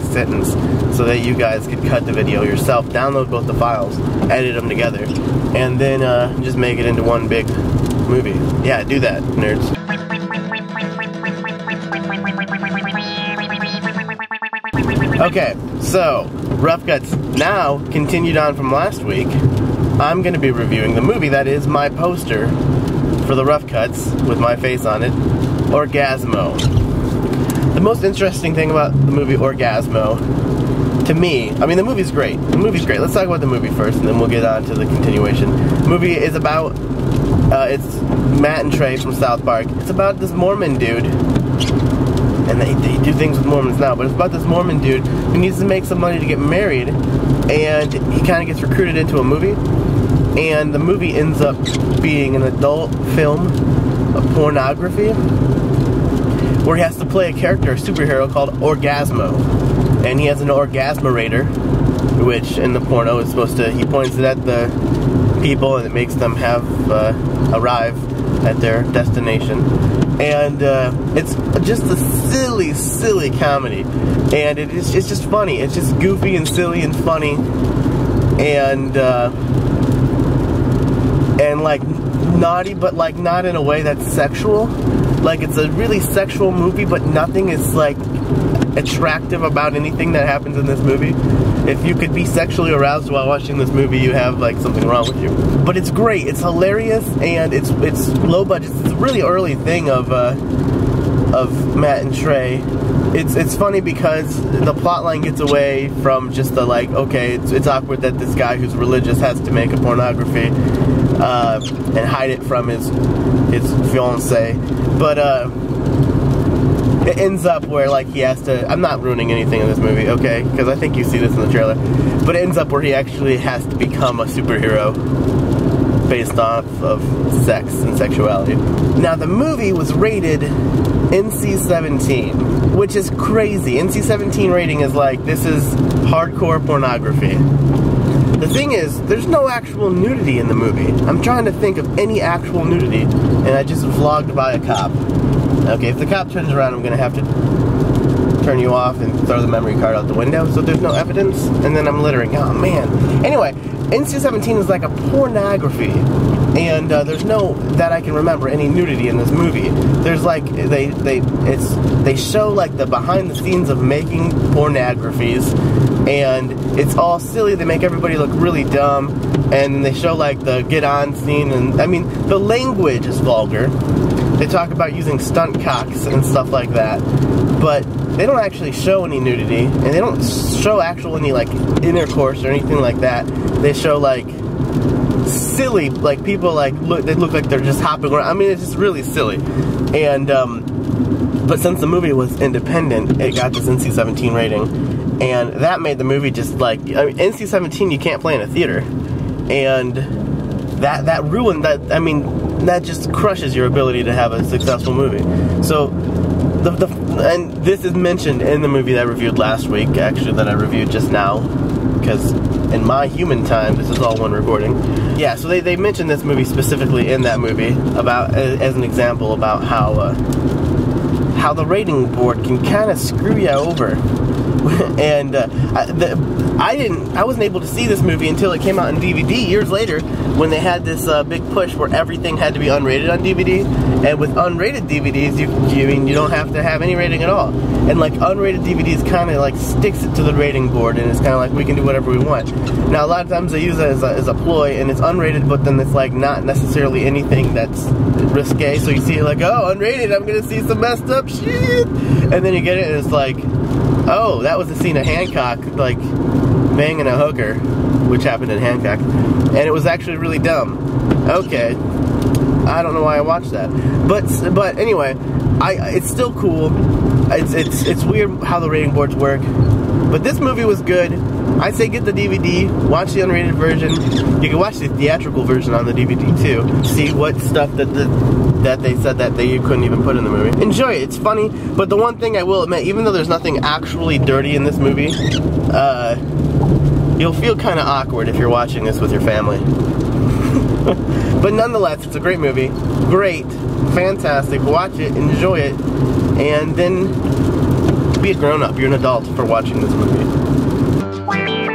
sentence so that you guys could cut the video yourself, download both the files, edit them together, and then just make it into one big movie. Yeah, do that, nerds. Okay, so, Rough Cuts. Now, continued on from last week, I'm going to be reviewing the movie that is my poster for the Rough Cuts, with my face on it, Orgazmo. The most interesting thing about the movie Orgazmo, to me, I mean, the movie's great. The movie's great. Let's talk about the movie first, and then we'll get on to the continuation. The movie is about, it's Matt and Trey from South Park. It's about this Mormon dude, and they do things with Mormons now, but it's about this Mormon dude who needs to make some money to get married, and he kind of gets recruited into a movie, and the movie ends up being an adult film of pornography, where he has to play a character, a superhero called Orgazmo, and he has an orgasmerator, which in the porno is supposed to, he points it at the people and it makes them have, arrive at their destination. And it's just a silly, silly comedy, and it's just funny. It's just goofy and silly and funny, and like naughty, but like not in a way that's sexual. Like, it's a really sexual movie, but nothing is like attractive about anything that happens in this movie. If you could be sexually aroused while watching this movie, you have like something wrong with you. But it's great. It's hilarious, and it's low budget. It's a really early thing of Matt and Trey. It's funny because the plotline gets away from just the like, okay, it's awkward that this guy who's religious has to make a pornography and hide it from his fiancée. But it ends up where like he has to, I'm not ruining anything in this movie, okay, because I think you see this in the trailer, but it ends up where he actually has to become a superhero based off of sex and sexuality. Now, the movie was rated NC-17, which is crazy. NC-17 rating is like, this is hardcore pornography. The thing is, there's no actual nudity in the movie. I'm trying to think of any actual nudity, and I just vlogged by a cop. Okay, if the cop turns around, I'm gonna have to turn you off and throw the memory card out the window, so there's no evidence, and then I'm littering. Oh man. Anyway, NC-17 is like a pornography, and there's no, that I can remember, any nudity in this movie. There's like, they show like the behind the scenes of making pornographies, and it's all silly. They make everybody look really dumb, and they show like the get on scene, and I mean, the language is vulgar. They talk about using stunt cocks and stuff like that, but they don't actually show any nudity, and they don't show any like intercourse or anything like that. They show like silly, like people like they look like they're just hopping around. I mean, it's just really silly. And but since the movie was independent, it got this NC-17 rating, and that made the movie just like, I mean, NC-17 you can't play in a theater, and that ruined that. I mean, that just crushes your ability to have a successful movie. So, and this is mentioned in the movie that I reviewed last week, actually, that I reviewed just now, because in my human time, this is all one recording. Yeah, so they mentioned this movie specifically in that movie, about, as an example about how the rating board can kind of screw you over. And I wasn't able to see this movie until it came out on DVD years later, when they had this big push where everything had to be unrated on DVD. And with unrated DVDs, you don't have to have any rating at all. And like unrated DVDs kind of like sticks it to the rating board, and it's kind of like we can do whatever we want. Now a lot of times they use it as a ploy, and it's unrated, but then it's like not necessarily anything that's risque. So you see it like, oh, unrated, I'm gonna see some messed up shit, and then you get it, and it's like, oh, that was the scene of Hancock, like, banging a hooker, which happened in Hancock, and it was actually really dumb. Okay, I don't know why I watched that, but anyway, it's still cool. It's weird how the rating boards work, but this movie was good. I say get the DVD, watch the unrated version. You can watch the theatrical version on the DVD too. See what stuff that they said that you couldn't even put in the movie. Enjoy it, it's funny, but the one thing I will admit, even though there's nothing actually dirty in this movie, you'll feel kind of awkward if you're watching this with your family. But nonetheless, it's a great movie. Great, fantastic, watch it, enjoy it, and then Be a grown-up. You're an adult for watching this movie.